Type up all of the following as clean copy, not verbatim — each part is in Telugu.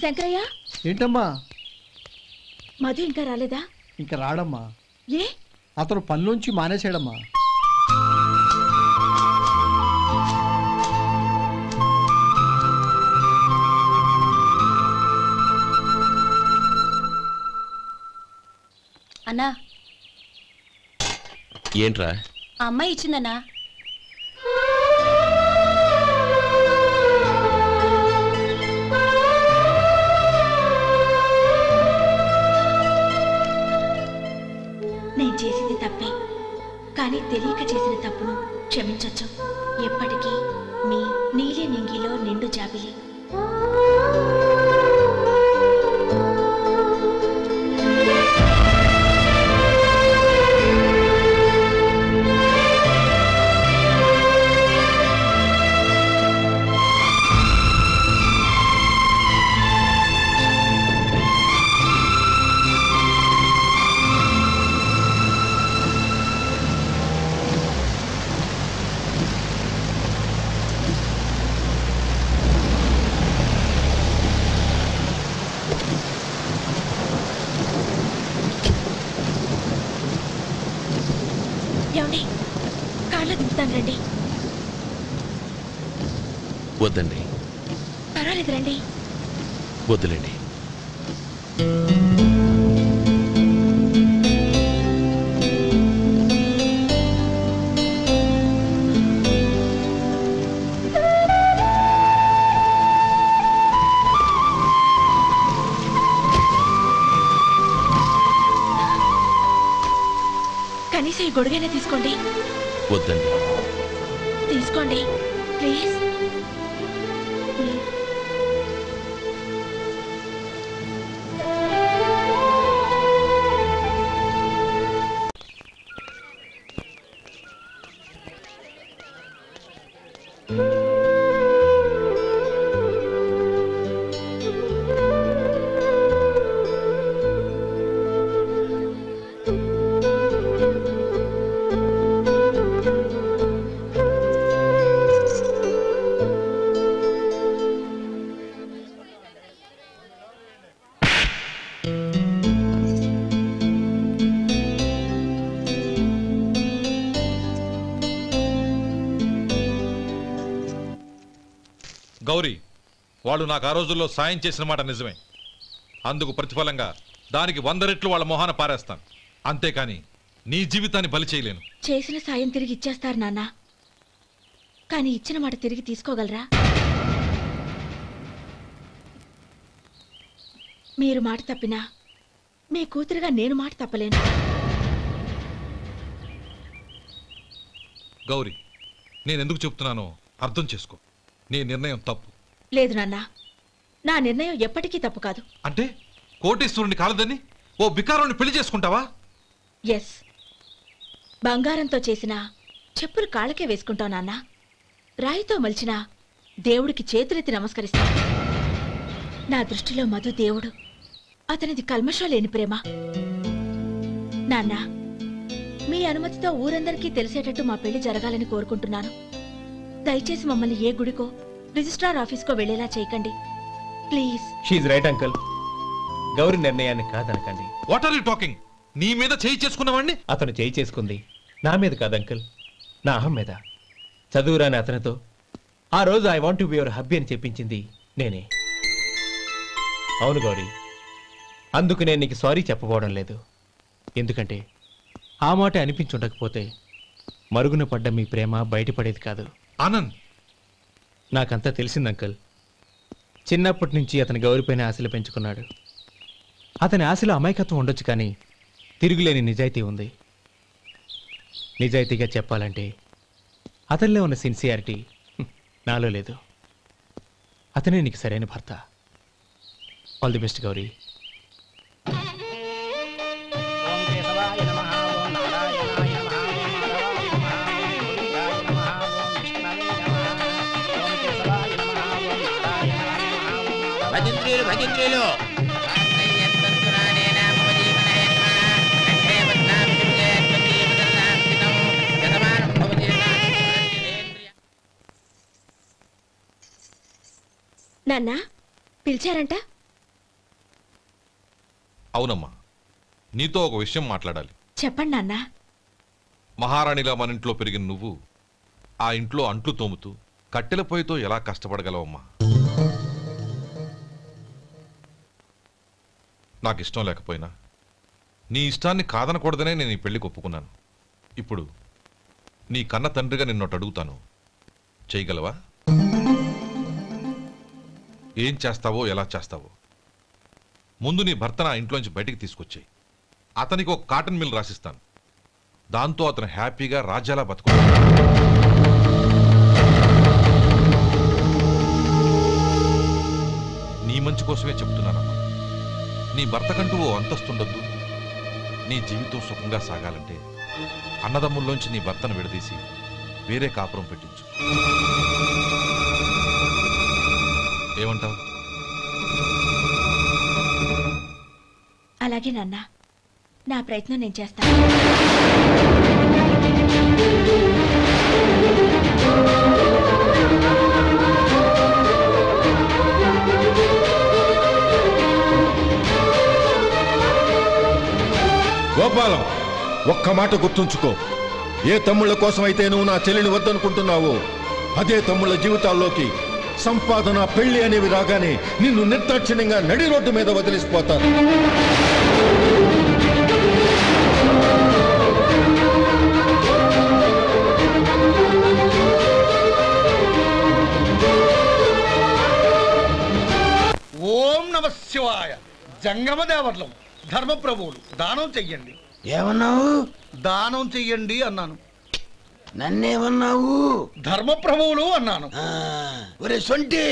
శంకరయ్య ఏంటమ్మా? మధు ఇంకా రాలేదా? ఇంకా రాడమ్మా. ఏ? అతను పనిలోంచి మానేసాడమ్మా. అన్నా ఏంట్రా? ఆ అమ్మాయి ఇచ్చిందన్నా. నేను చేసింది తప్పే, కానీ తెలియక చేసిన తప్పును క్షమించొచ్చు. ఎప్పటికీ మీ నీలి నింగిలో నిండు జాబిలి. రండి. వద్దండి. పర్వాలేదు రండి. వద్దులేండి. కనీసం ఈ గొడుగైనా తీసుకోండి. వద్దండి. తీసుకోండి ప్లీజ్. గౌరీ, వాళ్ళు నాకు ఆ రోజుల్లో సాయం చేసిన మాట నిజమే. అందుకు ప్రతిఫలంగా దానికి 100 రెట్లు వాళ్ళ మొహాన పారేస్తాను. అంతేకాని నీ జీవితాన్ని బలి చేయలేను. చేసిన సాయం తిరిగి ఇచ్చేస్తారు నాన్న, కానీ ఇచ్చిన మాట తిరిగి తీసుకోగలరా? మీరు మాట తప్పినా మీ కూతురుగా నేను మాట తప్పలేను. గౌరీ, నేనెందుకు చెప్తున్నానో అర్థం చేసుకో. నీ నిర్ణయం తప్పు. లేదు నాన్న, నా నిర్ణయం ఎప్పటికీ తప్పు కాదు. అంటే కోటేశ్వరుని కాలదని ఓ బికారాన్ని పెళ్లి చేసుకుంటావా? ఎస్, బంగారంతో చేసిన చెప్పులు కాళ్ళకే వేసుకుంటావు నాన్న. రాయితో మలిచిన దేవుడికి చేతులెత్తి నమస్కరిస్తా. నా దృష్టిలో మధు దేవుడు, అతనిది కల్మషం లేని ప్రేమ. నాన్న, మీ అనుమతితో ఊరందరికీ తెలిసేటట్టు మా పెళ్లి జరగాలని కోరుకుంటున్నాను. దయచేసి మమ్మల్ని ఏ గుడికో రిజిస్ట్రార్ ఆఫీస్కో వెళ్లేలా చేయకండి please. She's right uncle. Gauri నిర్ణయాన్ని కాదనకండి. What are you talking? నీ మీద చేయి చేసుకున్నవాడిని అతను చేయి చేసుకుంది నా మీద కాదు అంకుల్, నా అహం మీద. చదువురాని అతనితో ఆ రోజు I want to be your hubby అని చెప్పించింది నేనే. అవును గౌరీ, అందుకు నేను నీకు సారీ చెప్పబోవడం లేదు. ఎందుకంటే ఆ మాట అనిపించుండకపోతే మరుగున పడ్డ మీ ప్రేమ బయటపడేది కాదు. ఆనంద్, నాకంతా తెలిసింది అంకుల్. చిన్నప్పటి నుంచి అతని గౌరీపైన ఆశలు పెంచుకున్నాడు. అతని ఆశలో అమాయకత్వం ఉండొచ్చు, కానీ తిరుగులేని నిజాయితీ ఉంది. నిజాయితీగా చెప్పాలంటే అతనిలో ఉన్న సిన్సియారిటీ నాలో లేదు. అతనే నీకు సరైన భర్త. All the best Gauri. నాన్న పిలిచారంట? అవునమ్మా, నీతో ఒక విషయం మాట్లాడాలి. చెప్పండి నాన్న. మహారాణిలా మన ఇంట్లో పెరిగిన నువ్వు ఆ ఇంట్లో అంట్లు తోముతూ కట్టెల పొయ్యితో ఎలా కష్టపడగలవమ్మా? నాకు ఇష్టం లేకపోయినా నీ ఇష్టాన్ని కాదనకూడదనే నేను ఈ పెళ్లికి ఒప్పుకున్నాను. ఇప్పుడు నీ కన్న తండ్రిగా నిన్నొట్టు అడుగుతాను, చేయగలవా? ఏం చేస్తావో, ఎలా చేస్తావో ముందు నీ భర్తను ఆ ఇంట్లోంచి బయటికి తీసుకొచ్చాయి. అతనికి ఒక కాటన్ మిల్ రాసిస్తాను. దాంతో అతను హ్యాపీగా రాజ్యాలా బతుకుతాడు. నీ మంచి కోసమే చెప్తున్నానమ్మా. నీ భర్త కంటూ ఓ అంతస్తుండొద్దు. నీ జీవితం సుఖంగా సాగాలంటే అన్నదమ్ముల్లోంచి నీ భర్తను విడదీసి వేరే కాపురం పెట్టించు. ఏమంటావు? అలాగే నాన్న, నా ప్రయత్నం నేను చేస్తాను. గోపాలం, ఒక్క మాట గుర్తుంచుకో. ఏ తమ్ముళ్ళ కోసం అయితే నువ్వు నా చెల్లిని వద్దనుకుంటున్నావో అదే తమ్ముళ్ళ జీవితాల్లోకి సంపాదన, పెళ్లి అనేవి రాగానే నిన్ను నిర్దాక్షిణ్యంగా నడి రోడ్డు మీద వదిలిసిపోతారు. ఓం నమ శివాయ. జంగమదేవర్లం, ధర్మప్రభువులు, దానం చెయ్యండి. ఏమన్నావు? దానం చెయ్యండి అన్నాను. నన్నేమన్నావు? ధర్మప్రభువులు అన్నాను. ఒరే సొంటి,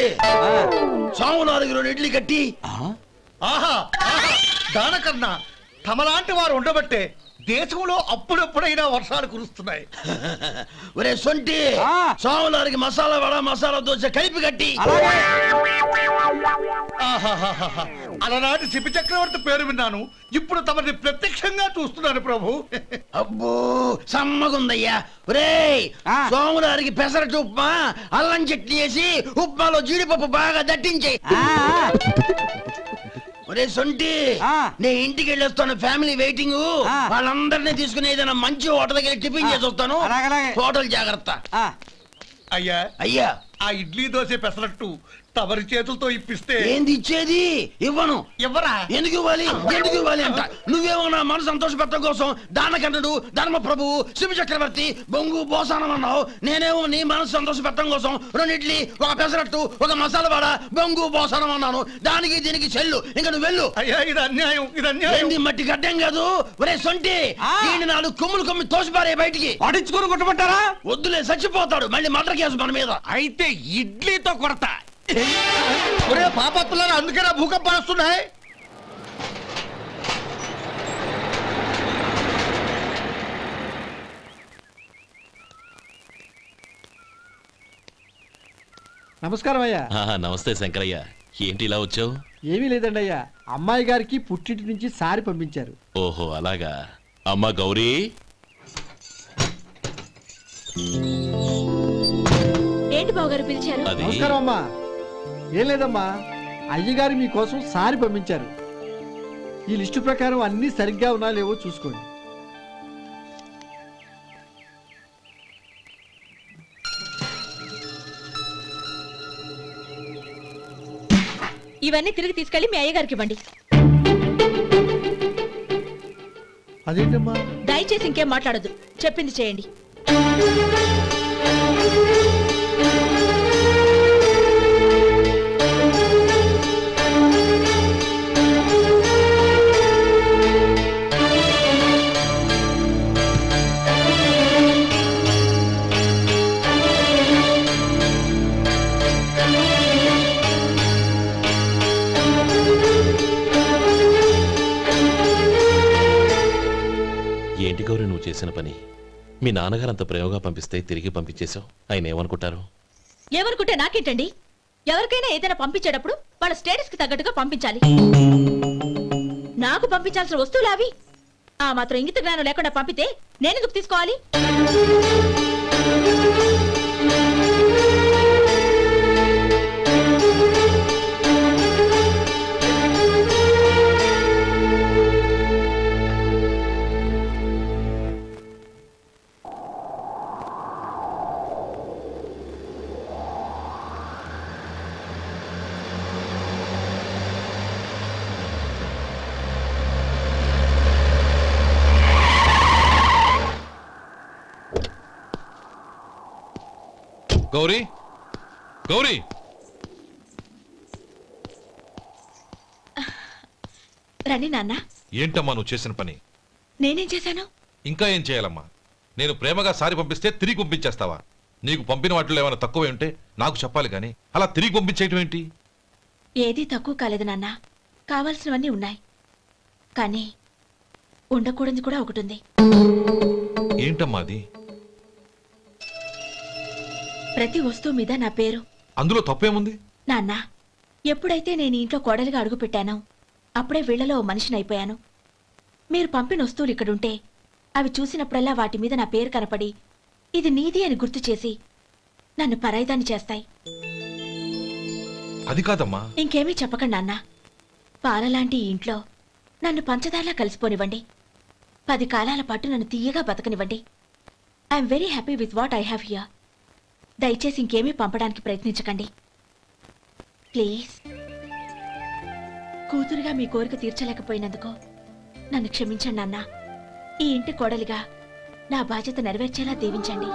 సాము 4 ఇడ్లీ కట్టి. ఆహా, దానకన్నా తమలాంటి వారు ఉండబట్టే దేశంలో అప్పుడప్పుడైనా వర్షాలు కురుస్తున్నాయి. ఒరే సొంటి, సాము 4 మసాలా వడ, మసాలా దోశ కలిపి కట్టి. ఆహాహాహా, అలనాటి శిపి చక్రవర్తి పేరు విన్నాను, ఇప్పుడు తమని ప్రత్యక్షంగా చూస్తున్నాను ప్రభు. అబ్బో సమ్మగుందయ్యా. ఒరే సోము 4 పెసరట్టు ఉప్మా, అల్లం చట్నీ వేసి ఉప్మాలో జీడిపప్పు బాగా దట్టించే. ఒరే సొంటి, నేను ఇంటికి వెళ్ళొస్తాను, ఫ్యామిలీ వెయిటింగ్. వాళ్ళందరినీ తీసుకుని ఏదైనా మంచి హోటల్ దగ్గర టిఫిన్ చేసి వస్తాను. హోటల్ జాగ్రత్త. అయ్యా అయ్యా, ఆ ఇడ్లీ దోశ పెసరట్టు తమరి చేతులతో ఇప్పిస్తే. ఏంది ఇచ్చేది? ఇవ్వను. ఎవరా? ఎందుకు ఇవ్వాలి? ఎందుకు ఇవ్వాలి అంట? నువ్వేమో నా మనసు సంతోషపెట్టడం కోసం దానకన్నుడు, ధర్మప్రభువు, శివ చక్రవర్తి, బొంగు బోసానం అన్నావు. నేనేమో నీ మనసు సంతోషపెట్టడం కోసం 2 ఇడ్లీ, ఒక పెసరట్టు, ఒక మసాలా వాడ, బొంగు బోసానం అన్నాను. దానికి దీనికి చెల్లు. ఇంకా నువ్వు వెళ్ళు. అయ్యా ఇది అన్యాయం, ఇది అన్యాయం. ఏంది మట్టి గడ్డం కాదు. ఒరే సొంటి, ఈయన 4 కొమ్ములు కొమ్మి తోసిపారే బయటికి. పడించుకొని కొట్టమంటారా? వద్దులే, చచ్చిపోతాడు. మళ్ళీ మర్డర్ కేసు మన మీద. అయితే ఇడ్లీతో కొడతా. ఒరే పాపత్తులారా, అందుకే నా భూకంపాలు వస్తున్నాయి. నమస్కారం అయ్యా. నమస్తే శంకరయ్య, ఏంటి ఇలా వచ్చావు? ఏమీ లేదండి అయ్యా, అమ్మాయి గారికి పుట్టింటి నుంచి సారి పంపించారు. ఓహో అలాగా. అమ్మా గౌరీ, ఏంటి బావగారు పిలిచారు? అది నమస్కారం అమ్మా. ఏం లేదమ్మా, అయ్యగారు మీకోసం సారి పంపించారు. ఈ లిస్టు ప్రకారం అన్నీ సరిగ్గా ఉన్నా లేవో చూసుకోండి. ఇవన్నీ తిరిగి తీసుకెళ్లి మీ అయ్యగారికి ఇవ్వండి. అదేంటమ్మా? దయచేసి ఇంకేం మాట్లాడొద్దు, చెప్పింది చేయండి. ఏంటి గౌరీ నువ్వు చేసిన పని? మీ నాన్నగారు అంత ప్రేమగా పంపిస్తే తిరిగి పంపించేశావు. ఆయన ఏమనుకుంటారు? ఏమనుకుంటే నాకేంటండి? ఎవరికైనా ఏదైనా పంపించేటప్పుడు వాళ్ళ స్టేటస్ కి తగ్గట్టుగా పంపించాలి. నాకు పంపించాల్సిన వస్తువులు అవి. ఆ మాత్రం ఇంగిత జ్ఞానం లేకుండా పంపితే నేనెందుకు తీసుకోవాలి? గౌరీ గౌరీ రండి నాన్న. ఏంటమ్మా నువ్వు చేసిన పని? నేనేం చేశాను? ఇంకా ఏం చేయాలమ్మా? నేను ప్రేమగా సారి పంపిస్తే తిరిగి పంపించేస్తావా? నీకు పంపిన వాటిలో ఏమైనా తక్కువ ఉంటే నాకు చెప్పాలి కానీ అలా తిరిగి పంపించేయటం ఏంటి? ఏదీ తక్కువ కాలేదు నాన్న. కావాల్సినవన్నీ ఉన్నాయి, కానీ ఉండకూడదు కూడా ఒకటి ఉంది. ఏంటమ్మా అది? ప్రతి వస్తువు మీద నా పేరు. అందులో తప్పేముంది? నాన్న, ఎప్పుడైతే నేను ఇంట్లో కోడలిగా అడుగు పెట్టానో అప్పుడే వీళ్లలో ఓ మనిషిని అయిపోయాను. మీరు పంపిన వస్తువులు ఇక్కడుంటే అవి చూసినప్పుడల్లా వాటి మీద నా పేరు కనపడి ఇది నీది అని గుర్తు చేసి నన్ను పరాయిదాన్ని చేస్తాయి. అది కాదమ్మా. ఇంకేమీ చెప్పకండి నాన్న. పాలలాంటి ఈ ఇంట్లో నన్ను పంచదారలా కలిసిపోనివ్వండి. 10 కాలాల పాటు నన్ను తీయగా బతకనివ్వండి. I'm very happy with what I have here. దయచేసి ఇంకేమీ పంపడానికి ప్రయత్నించకండి ప్లీజ్. కూతురుగా మీ కోరిక తీర్చలేకపోయినందుకు నన్ను క్షమించండి నాన్న. ఈ ఇంటి కోడలిగా నా బాధ్యత నెరవేర్చేలా దీవించండి.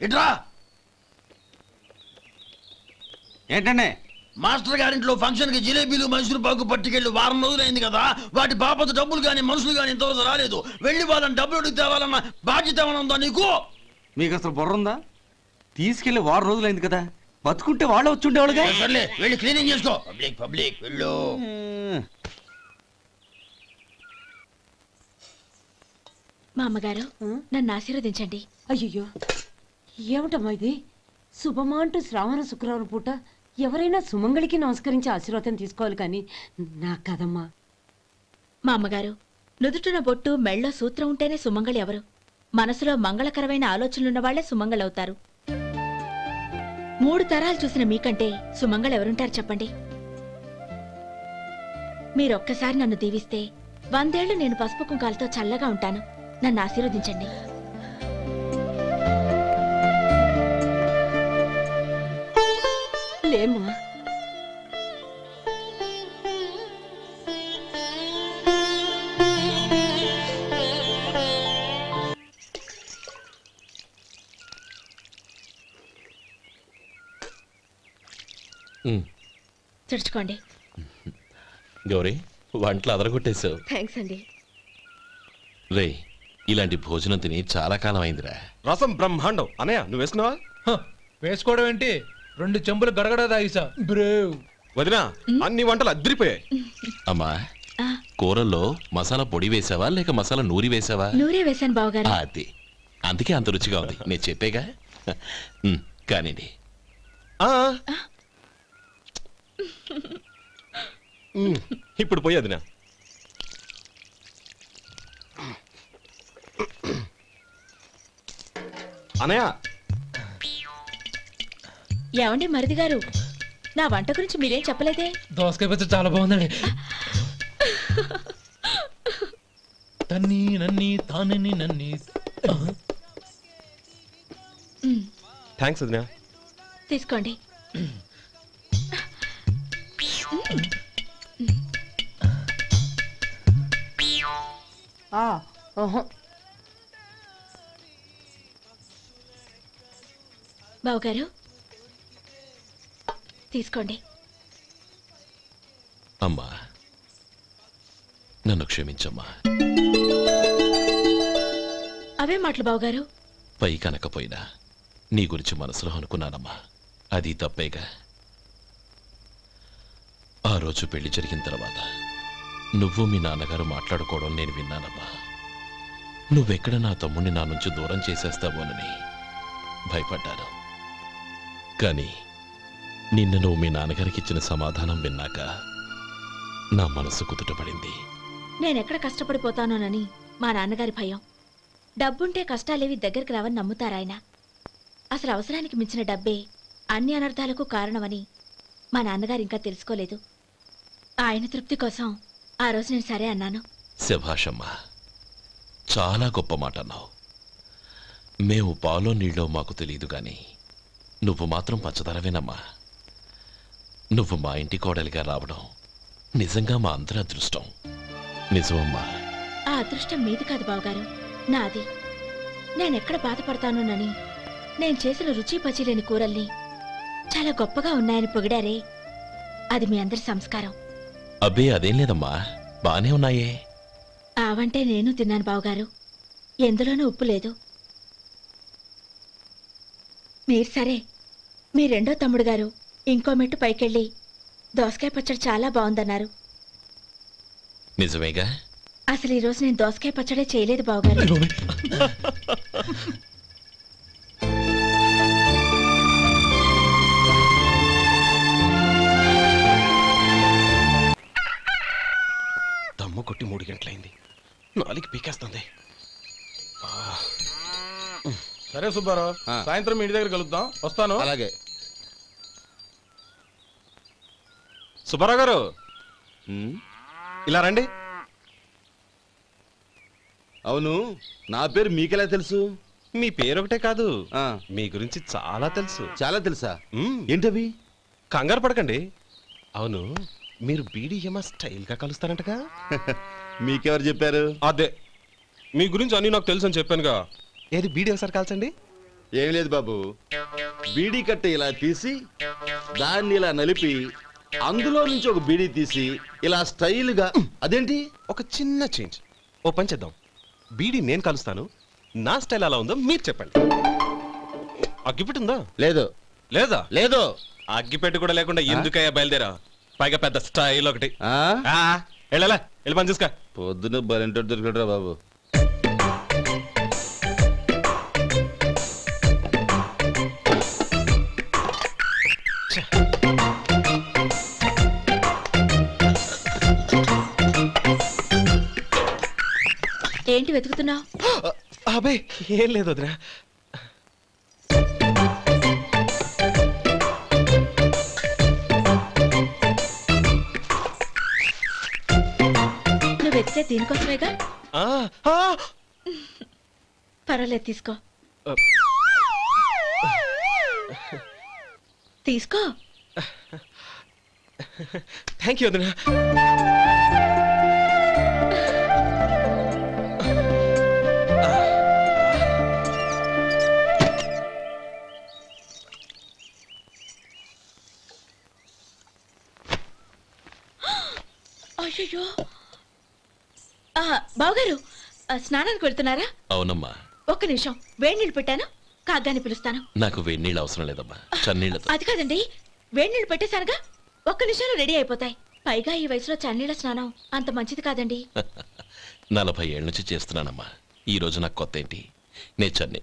ఇట్రా. ఏంటండి? మాస్టర్ గారింట్లో ఫంక్షన్ కి జిలేబీలు మైసూరు పాకు పట్టుకెళ్ళి వారం రోజులైంది కదా. వాటి బాపత డబ్బులు కానీ మనుషులు కానీ ఇంతవరకు రాలేదు. వెళ్ళి వాళ్ళని డబ్బులు అడిగి తేవాలన్న బాధ్యత ఏమైనా ఉందా నీకు? మీకు అసలు బుర్ర ఉందా? తీసుకెళ్లి వారం రోజులైంది కదా, బతుకుంటే వాళ్ళు వచ్చి ఉండేవాళ్ళుగా. సర్లే వెళ్ళి క్లీనింగ్ చేసుకో. పబ్లిక్ పబ్లిక్ వెళ్ళు. మా అమ్మగారు నన్ను ఆశీర్వదించండి. అయ్యో, ఏమిటమ్మా ఇది? శుభమా అంటూ శ్రావణ శుక్రవారం పూట ఎవరైనా సుమంగళికి నమస్కరించి ఆశీర్వాదం తీసుకోవాలి, కానీ నాకు కదమ్మా. మా అమ్మగారు, నుదుటిన బొట్టు మెళ్ళో సూత్రం ఉంటేనే సుమంగళి ఎవరు? మనసులో మంగళకరమైన ఆలోచనలున్న వాళ్లే సుమంగళవుతారు. 3 తరాలు చూసిన మీకంటే సుమంగళ ఎవరుంటారు చెప్పండి? మీరొక్కసారి నన్ను దీవిస్తే 100 ఏళ్లు నేను పసుపు కుంకాలతో చల్లగా ఉంటాను. నన్ను ఆశీర్వదించండి. లేమ్మా, తుడుచుకోండి. గౌరీ, వంటలు అదరగొట్టేశావు. థ్యాంక్స్ అండి. రే, ఇలాంటి భోజనం తిని చాలా కాలం అయిందిరా. రసం బ్రహ్మాండం. అనయ్య, నువ్వు వేసుకున్నావా? వేసుకోవడం ఏంటి, 2 చెంబులు గడగడ తాగిసా. బ్రేవ్ వదినా, అన్ని వంటలు అద్దరిపోయాయి. అమ్మా, కూరల్లో మసాలా పొడి వేసావా లేక మసాలా నూరి వేసావా? నూరే వేశాను బావగారు. అది అందుకే అంత రుచిగా ఉంది. నేను చెప్పేగా. కానివ్వండి. ఇప్పుడు పోయి వదినా. అనయ్య, ఏమండి మరిది గారు, నా వంట గురించి మీరేం చెప్పలేదే? దోసకాయ పచ్చడి చాలా బాగుందండి. తన్ని నన్ని తానని నన్ని. థ్యాంక్స్ వదినా. తీసుకోండి. బావగారు తీసుకోండి. అమ్మా, నన్ను క్షమించమ్మా. అవే మాటలు బావగారు. పై కనకపోయినా నీ గురించి మనసులో అనుకున్నానమ్మా. అది తప్పేగా. ఆ రోజు పెళ్లి జరిగిన తర్వాత నువ్వు మీ నాన్నగారు మాట్లాడుకోవడం నేను విన్నానమ్మా. నువ్వెక్కడ నా తమ్ముడిని నా నుంచి దూరం చేసేస్తావోనని భయపడ్డాను. కానీ నిన్న నువ్వు మీ నాన్నగారికి ఇచ్చిన సమాధానం విన్నాక నా మనసు కుదుటపడింది. నేనెక్కడ కష్టపడిపోతానోనని మా నాన్నగారి భయం. డబ్బుంటే కష్టాలేవి దగ్గరికి రావని నమ్ముతారాయన. అసలు అవసరానికి మించిన డబ్బే అన్ని అనర్థాలకు కారణమని మా నాన్నగారు ఇంకా తెలుసుకోలేదు. ఆయన తృప్తి కోసం ఆ రోజు నేను సరే అన్నాను. శభాషమ్మా, చాలా గొప్ప మాట అన్నావు. మేము పాలో నీళ్ళో మాకు తెలియదు గాని నువ్వు మాత్రం పంచదారవేనమ్మా. నువ్వు మా ఇంటి కోడలిగా రావడం నిజంగా మా అందరి అదృష్టం. నిజమమ్మా. ఆ అదృష్టం మీది కాదు బావగారు, నాది. నేనెక్కడ బాధపడతానోనని నేను చేసిన రుచి పచిలేని కూరల్ని చాలా గొప్పగా ఉన్నాయని పొగిడారే, అది మీ అందరి సంస్కారం. అబ్బే అదేం లేదమ్మా, బానే ఉన్నాయే. ఆవంటే నేను తిన్నాను బావగారు, ఎందులోనూ ఉప్పు లేదు. మీరు సరే, మీ రెండో తమ్ముడు గారు ఇంకో మెట్టు పైకెళ్ళి దోసకాయ పచ్చడి చాలా బాగుందన్నారు. నిజమేగా? అసలు ఈరోజు నేను దోసకాయ పచ్చడే చేయలేదు బావగారు. దమ్ము కొట్టి 3 గంటలైంది, 4కి పీకేస్తుంది. సరే సుబ్బారావు, సాయంత్రం మీ ఇంటి దగ్గర కలుద్దాం. వస్తాను. అలాగే. సుబ్బారావు గారు ఇలా రండి. అవును, నా పేరు మీకెలా తెలుసు? మీ పేరు ఒకటే కాదు, మీ గురించి చాలా తెలుసు. చాలా తెలుసా? ఏంటవి? కంగారు పడకండి. అవును, మీరు బీడీఎం స్టైల్గా కలుస్తారంటగా? మీకెవరు చెప్పారు? అదే, మీ గురించి అన్నీ నాకు తెలుసు అని చెప్పానుగా. ఏది బీడీ ఒకసారి కాల్చండి. ఏం లేదు బాబు, బీడీ కట్ట ఇలా తీసి దాన్ని ఇలా నలిపి అందులో నుంచి ఒక బీడీ తీసి ఇలా స్టైల్గా. అదేంటి? ఒక చిన్న చేంజ్. ఓ పని చేద్దాం, బీడీ నేను కలుస్తాను, నా స్టైల్ అలా ఉందో మీరు చెప్పండి. అగ్గిపెట్టి ఉందా? లేదు. లేదా? లేదు. అగ్గిపెట్టి కూడా లేకుండా ఎందుకయ్యా బయలుదేరా? పైగా పెద్ద స్టైల్ ఒకటి. వెళ్ళాలా, వెళ్ళి పని చూసుకో. పొద్దున బలంటో దొరికడరా బాబు. ఏంటి వెతుకుతున్నావు? అబే ఏం లేదు వదినా. నువ్వు వెతికే దీనికోసమేగా. పర్వాలేదు, తీసుకో తీసుకో. థ్యాంక్ యూ వదినా. అయ్యో, బావగారు స్నానానికి వెళ్తున్నారా? అవునమ్మా. ఒక్క నిమిషం, వేడి నీళ్ళు పెట్టాను, కాగ్గాని పిలుస్తాను. నాకు వేడి నీళ్ళు అవసరం లేదమ్మా, చన్నీళ్ళతో. అది కాదండి, వేడి నీళ్ళు పెట్టేశానుగా, ఒక్క నిమిషంలో రెడీ అయిపోతాయి. పైగా ఈ వయసులో చన్నీళ్ళ స్నానం అంత మంచిది కాదండి. 40 ఏళ్ళ నుంచి చేస్తున్నానమ్మా, ఈ రోజు నాకు కొత్త ఏంటి? నే చన్ని.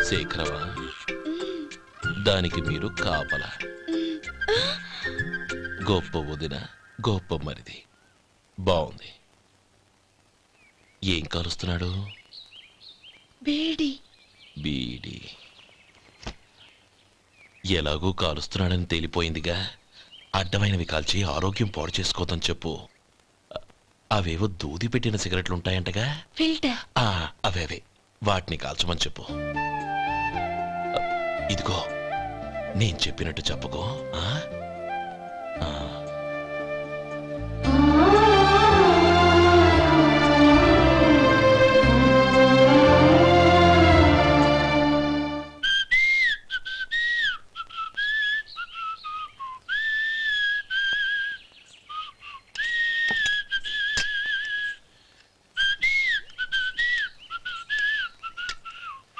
శేఖరవా, దానికి మీరు కాపలా. గొప్ప వదిన, గొప్ప మరిది. బాగుంది. ఏం కాలుస్తున్నాడు? బీడి. బీడి ఎలాగూ కాలుస్తున్నాడని తేలిపోయిందిగా. అడ్డమైనవి కాల్చి ఆరోగ్యం పాడు చేసుకోదని చెప్పు. అవేవో దూది పెట్టిన సిగరెట్లు ఉంటాయంటగా, ఫిల్టర్. అవే వాటిని కాల్చమని చెప్పు. ఇదిగో నేను చెప్పినట్టు చెప్పుకో.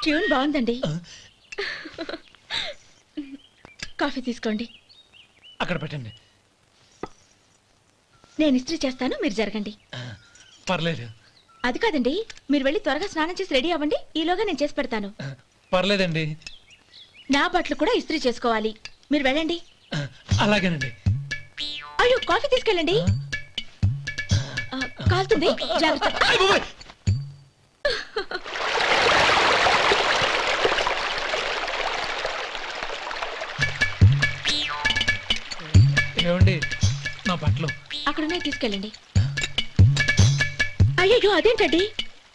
ట్యూన్ బాగుందండి. కాఫీ తీసుకోండి. అక్కడ పెట్టండి. నేను ఇస్త్రీ చేస్తాను, మీరు జరగండి. పర్లేదు. అది కాదండి, మీరు వెళ్ళి త్వరగా స్నానం చేసి రెడీ అవ్వండి, ఈలోగా నేను చేసి పెడతాను. పర్లేదండి. నా బట్టలు కూడా ఇస్త్రీ చేసుకోవాలి, మీరు వెళ్ళండి. అలాగేనండి. అయ్యో, కాఫీ తీసుకెళ్ళండి. కాలుతుంది జాగ్రత్త. ఏమండి నా బట్టలు అక్కడున్నాయి, తీసుకెళ్ళండి. అయ్యో అదేంటండి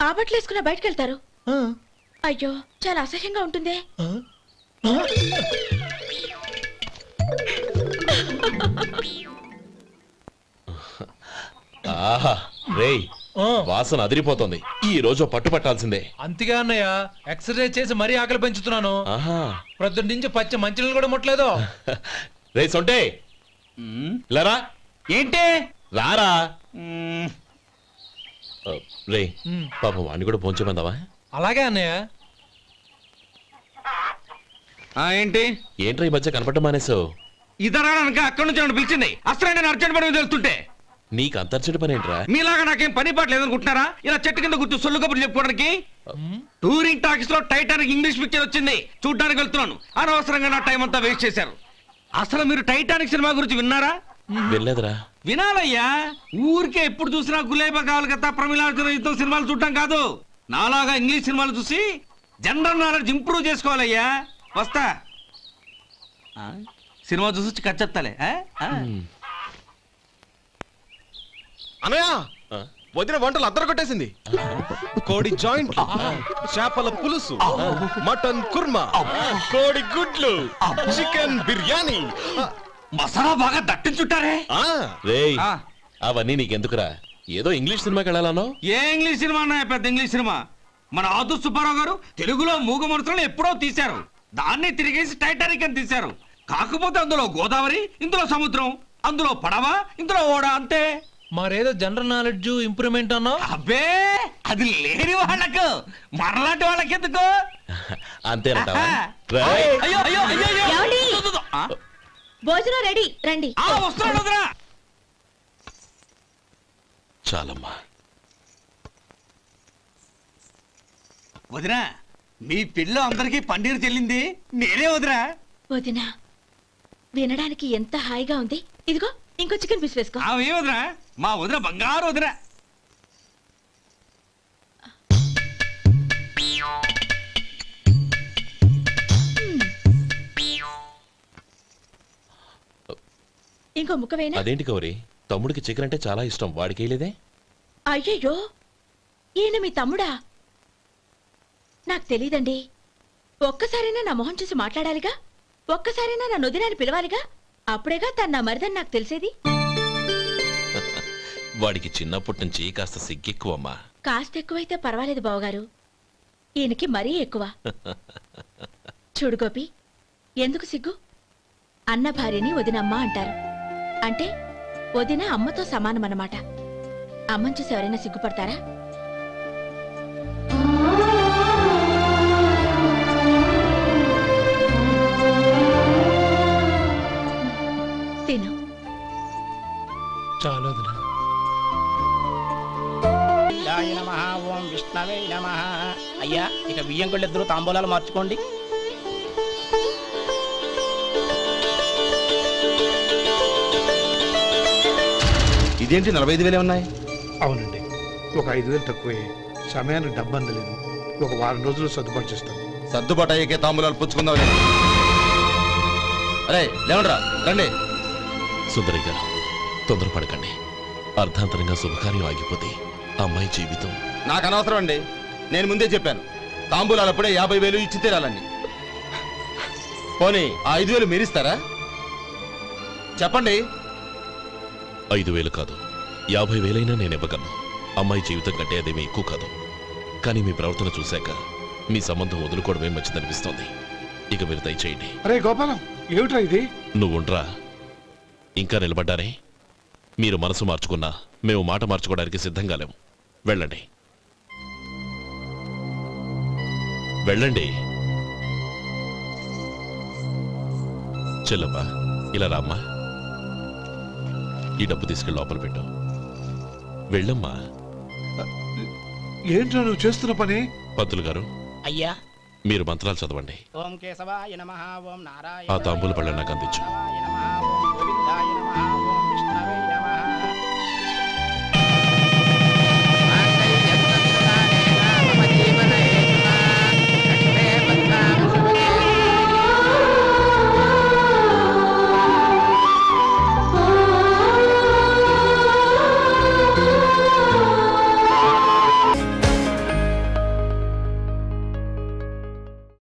ఆ బట్టలు వేసుకున్న బయటకు వెళ్తారు? అయ్యో చాలా అసహ్యంగా ఉంటుందే. ఆహా రేయ్, వాసన అదిరిపోతుంది. ఈ రోజు పట్టు పట్టాల్సిందే. అంతగా అన్నయ్య, ఎక్సర్సైజ్ చేసి మరీ ఆకలి పెంచుతున్నాను. ప్రొద్దున నుంచి పచ్చ మంచినీళ్ళు కూడా ముట్టలేదు. రే సొంటే లరా, ఏంటి రారా. రే పాపం వాణ్ణి కూడా పోంచమందావా? అలాగే అన్నయ్య. ఏంటి ఏంట్రా ఈ మధ్య కనపడడం మానేసావు? ఇద్దరా అక్కడి నుంచి నన్ను పిలిచింది. అసలు నేను అర్జెంట్ పని మీద వెళ్తుంటే నీకు అంతర్చడి పని ఏంట్రా? మీలాగా నాకేం పని పాట లేదనుకుంటున్నారా? ఇలా చెట్టు కింద కూర్చో సొల్లు కబుర్లు చెప్పుకోవడానికి. టూరింగ్ టాకీస్ లో టైటానిక్ ఇంగ్లీష్ పిక్చర్ వచ్చింది, చూడ్డానికి వెళ్తున్నాను. అనవసరంగా నా టైం అంతా వేస్ట్ చేశారు. అసలు మీరు టైటానిక్ సినిమా గురించి విన్నారా? వెళ్ళలేదురా. వినాలయ్యా. ఊరికే ఎప్పుడు చూసినా గులేబా కావాలి కదా, ప్రమిళార్జున యుద్ధం సినిమాలు చూడటం కాదు. నాలాగా ఇంగ్లీష్ సినిమాలు చూసి జనరల్ నాలెడ్జ్ ఇంప్రూవ్ చేసుకోవాలయ్యా. వస్తా. సినిమా చూసి కథ చెప్తాలే. అనయ్య, వదిన వంటలు అద్దరు కొట్టేసింది. కోడి జాయింట్, చేపల పులుసు, మటన్ కుర్మా, కోడి గుడ్లు, చికెన్ బిర్యానీ, మసాలా బాగా దట్టించుంటారే. రేయ్ అవన్నీ నీకెందుకురా? ఏదో ఇంగ్లీష్ సినిమాకి వెళ్ళాలనో? ఏ ఇంగ్లీష్ సినిమా అన్నా? పెద్ద ఇంగ్లీష్ సినిమా. మన ఆదు సుబ్బారావు గారు తెలుగులో మూగ మనుషులను ఎప్పుడో తీశారు. దాన్ని తిరిగేసి టైటానిక్ అని తీశారు. కాకపోతే అందులో గోదావరి, ఇందులో సముద్రం, అందులో పడవ, ఇందులో ఓడ, అంతే. మరేదో జనరల్ నాలెడ్జ్ ఇంప్రూవ్మెంట్ అన్నా? అబ్బే అది లేని వాళ్ళకు, మరలాంటి వాళ్ళకి ఎందుకు? అంతేనంటావా? అయ్యో అయ్యో అయ్యో, భోజనం రెడీ, రండి. వస్తున్నాడు వదరా. చాలమ్మా. వదినా, మీ పిల్ల అందరికీ పన్నీరు చెల్లింది నేనే వదినా. వదినా, వినడానికి ఎంత హాయిగా ఉంది. ఇదిగో ఇంకో చికెన్ పీస్ వేసుకో. ఏ వదినా, మా వదిన బంగారు వదినా. ఇంకో ముక్క వేయనా? అదేంటి కౌరి, తమ్ముడికి చికెన్ అంటే చాలా ఇష్టం, వాడికి వేయలేదే? అయ్యయ్యో, ఈయన మీ తమ్ముడా? నాకు తెలీదండి. ఒక్కసారైనా నా మొహం చూసి మాట్లాడాలిగా, ఒక్కసారైనా నా నొదినాన్ని పిలవాలిగా, అప్పుడేగా తన నా మరిదని నాకు తెలిసేది. వాడికి చిన్నప్పటి నుంచి కాస్త సిగ్గెక్కువమ్మా. కాస్త ఎక్కువైతే పర్వాలేదు బావగారు, ఈయనకి మరీ ఎక్కువ. చూడు గోపి, ఎందుకు సిగ్గు? అన్న భార్యని వదినమ్మ అంటారు. అంటే వదిన అమ్మతో సమానమన్నమాట. అమ్మని చూసి ఎవరైనా సిగ్గుపడతారా? తిను. చాలు. ఓం విష్ణవే నమః. అయ్యా, ఇక బియ్యం కొళ్ళిద్దరూ తాంబూలాలు మార్చుకోండి. ఇదేంటి 45,000 ఉన్నాయి? అవునండి, ఒక 5,000 తక్కువే. సమయానికి డబ్బు అందలేదు. ఒక వారం రోజులు సర్దుబాటు చేస్తాను. సర్దుబాటు అయ్యే తాంబూలాలు పుచ్చుకుందాం. అరే లేవండ్రా, రండి. సుందరి గారు, తొందరపడకండి. అర్ధాంతరంగా శుభకార్యం ఆగిపోతే అమ్మాయి జీవితం. నాకు అనవసరం అండి, నేను ముందే చెప్పాను. తాంబూలాలు అప్పుడే 50,000 ఇచ్చి తీరాలని. పోనీ ఆ 5,000 మీరిస్తారా? చెప్పండి. 5,000 కాదు, 50,000 నేను ఇవ్వగలను. అమ్మాయి జీవితం కంటే అదేమీ ఎక్కువ కాదు. కానీ మీ ప్రవర్తన చూశాక మీ సంబంధం వదులుకోవడమే మంచిదనిపిస్తోంది. ఇక మీరు దయచేయండి. అరే గోపాలం, ఏమిట్రా ఇది? నువ్వుండ్రా. ఇంకా నిలబడ్డారే? మీరు మనసు మార్చుకున్నా మేము మాట మార్చుకోవడానికి సిద్ధంగా లేము. వెళ్ళండి, వెళ్ళండి. చెల్లమ్మా, ఇలా రామ్మా. ఈ డబ్బు తీసుకెళ్ళి లోపల పెట్టు. వెళ్ళమ్మా. ఏంట్రా నువ్వు చేస్తున్న పని? పంతులు గారు, అయ్యా, మీరు మంత్రాలు చదవండి. ఓం కేశవాయ నమః. ఓం నారాయణ. ఆ తాంబూల పళ్ళ నాకు అందించు. ఓం గోవిందాయ నమః.